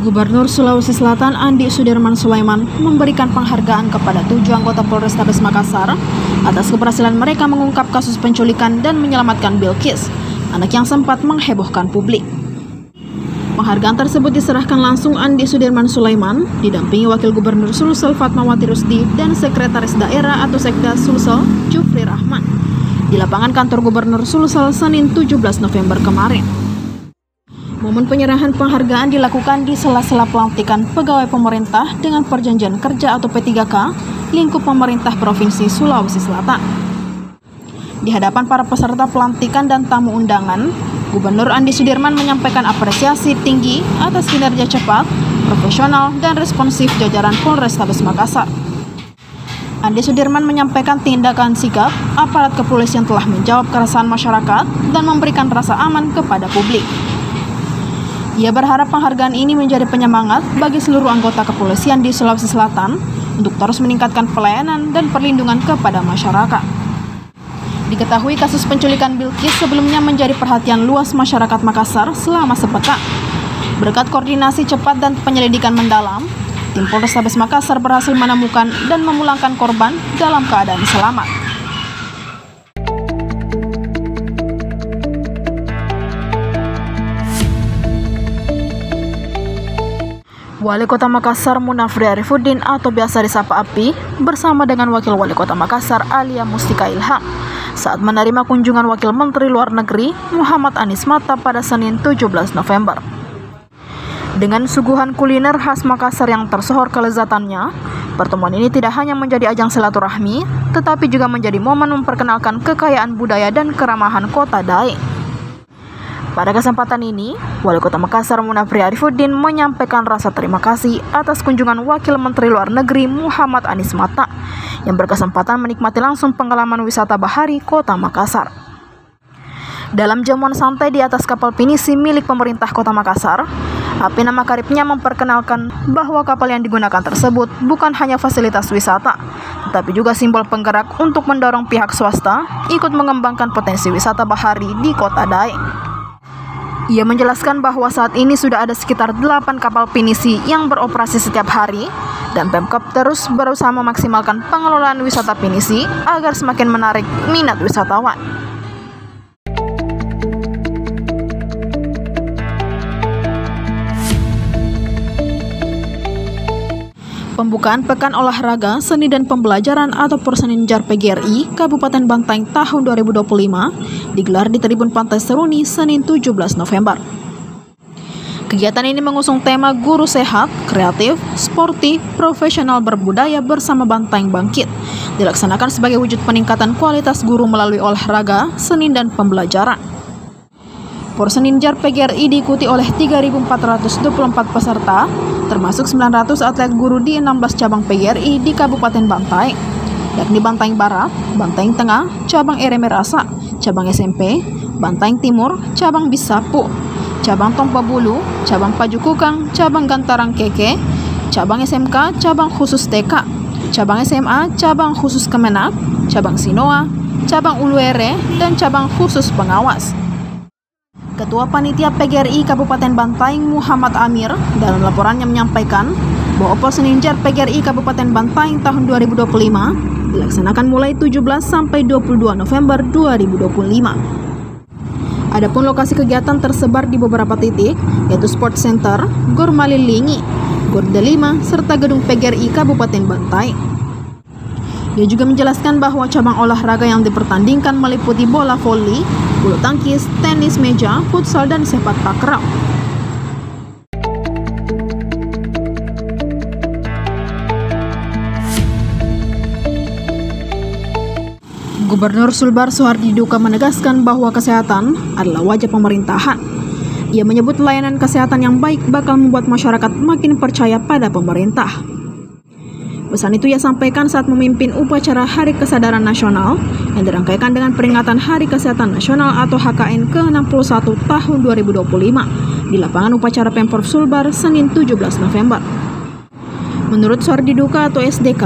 Gubernur Sulawesi Selatan Andi Sudirman Sulaiman memberikan penghargaan kepada 7 anggota Polrestabes Makassar atas keberhasilan mereka mengungkap kasus penculikan dan menyelamatkan Bilqis, anak yang sempat menghebohkan publik. Penghargaan tersebut diserahkan langsung Andi Sudirman Sulaiman didampingi Wakil Gubernur Sulsel Fatmawati Rusdi dan Sekretaris Daerah atau Sekda Sulsel Jufri Rahman di lapangan kantor Gubernur Sulsel Senin 17 November kemarin. Momen penyerahan penghargaan dilakukan di sela-sela pelantikan pegawai pemerintah dengan perjanjian kerja atau P3K lingkup pemerintah Provinsi Sulawesi Selatan. Di hadapan para peserta pelantikan dan tamu undangan, Gubernur Andi Sudirman menyampaikan apresiasi tinggi atas kinerja cepat, profesional, dan responsif jajaran Polrestabes Makassar. Andi Sudirman menyampaikan tindakan sigap aparat kepolisian telah menjawab keresahan masyarakat dan memberikan rasa aman kepada publik. Ia berharap penghargaan ini menjadi penyemangat bagi seluruh anggota kepolisian di Sulawesi Selatan untuk terus meningkatkan pelayanan dan perlindungan kepada masyarakat. Diketahui kasus penculikan Bilqis sebelumnya menjadi perhatian luas masyarakat Makassar selama sepekan. Berkat koordinasi cepat dan penyelidikan mendalam, tim Polrestabes Makassar berhasil menemukan dan memulangkan korban dalam keadaan selamat. Wali Kota Makassar Munafri Arifuddin atau biasa disapa Api bersama dengan Wakil Wali Kota Makassar Alia Mustika Ilham saat menerima kunjungan Wakil Menteri Luar Negeri Muhammad Anies Mata pada Senin 17 November. Dengan suguhan kuliner khas Makassar yang tersohor kelezatannya, pertemuan ini tidak hanya menjadi ajang silaturahmi, tetapi juga menjadi momen memperkenalkan kekayaan budaya dan keramahan Kota Daeng. Pada kesempatan ini, Wali Kota Makassar Munafri Arifuddin menyampaikan rasa terima kasih atas kunjungan Wakil Menteri Luar Negeri Muhammad Anies Mata yang berkesempatan menikmati langsung pengalaman wisata bahari Kota Makassar. Dalam jamuan santai di atas kapal pinisi milik pemerintah Kota Makassar, Api nama karibnya memperkenalkan bahwa kapal yang digunakan tersebut bukan hanya fasilitas wisata, tetapi juga simbol penggerak untuk mendorong pihak swasta ikut mengembangkan potensi wisata bahari di Kota Daeng. Ia menjelaskan bahwa saat ini sudah ada sekitar 8 kapal pinisi yang beroperasi setiap hari dan Pemkab terus berusaha memaksimalkan pengelolaan wisata pinisi agar semakin menarik minat wisatawan. Pembukaan Pekan Olahraga, Seni dan Pembelajaran atau Porseninjar PGRI Kabupaten Bantaeng tahun 2025 digelar di Tribun Pantai Seruni Senin 17 November. Kegiatan ini mengusung tema Guru Sehat, Kreatif, Sportif, Profesional Berbudaya bersama Bantaeng Bangkit, dilaksanakan sebagai wujud peningkatan kualitas guru melalui olahraga, seni dan pembelajaran. Porseninjar PGRI diikuti oleh 3.424 peserta, termasuk 900 atlet guru di 16 cabang PGRI di Kabupaten Bantaeng, yakni Bantaeng Barat, Bantaeng Tengah, Cabang Eremerasa, Cabang SMP, Bantaeng Timur, Cabang Bisapu, Cabang Tompabulu, Cabang Pajukukang, Cabang Gantarang Keke, Cabang SMK, Cabang Khusus TK, Cabang SMA, Cabang Khusus Kemenak, Cabang Sinoa, Cabang Uluere, dan Cabang Khusus Pengawas. Ketua Panitia PGRI Kabupaten Bantaeng Muhammad Amir dalam laporannya menyampaikan bahwa Porseninjar PGRI Kabupaten Bantaeng tahun 2025 dilaksanakan mulai 17 sampai 22 November 2025. Adapun lokasi kegiatan tersebar di beberapa titik, yaitu Sport Center, Gor Malilingi, Gor Delima, serta gedung PGRI Kabupaten Bantaeng. Dia juga menjelaskan bahwa cabang olahraga yang dipertandingkan meliputi bola voli, bulu tangkis, tenis meja, futsal, dan sepak takraw. Gubernur Sulbar Soehardi Duka menegaskan bahwa kesehatan adalah wajah pemerintahan. Ia menyebut layanan kesehatan yang baik bakal membuat masyarakat makin percaya pada pemerintah. Pesan itu ia sampaikan saat memimpin upacara Hari Kesadaran Nasional yang dirangkaikan dengan peringatan Hari Kesehatan Nasional atau HKN ke-61 tahun 2025 di lapangan upacara Pemprov Sulbar Senin 17 November. Menurut Soehardi Duka atau SDK,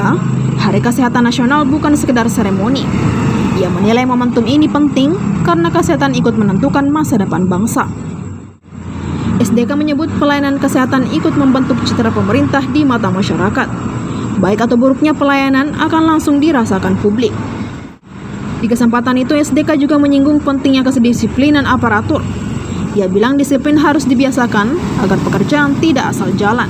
Hari Kesehatan Nasional bukan sekedar seremoni. Ia menilai momentum ini penting karena kesehatan ikut menentukan masa depan bangsa. SDK menyebut pelayanan kesehatan ikut membentuk citra pemerintah di mata masyarakat. Baik atau buruknya pelayanan akan langsung dirasakan publik. Di kesempatan itu, SDK juga menyinggung pentingnya kedisiplinan aparatur. Ia bilang disiplin harus dibiasakan agar pekerjaan tidak asal jalan.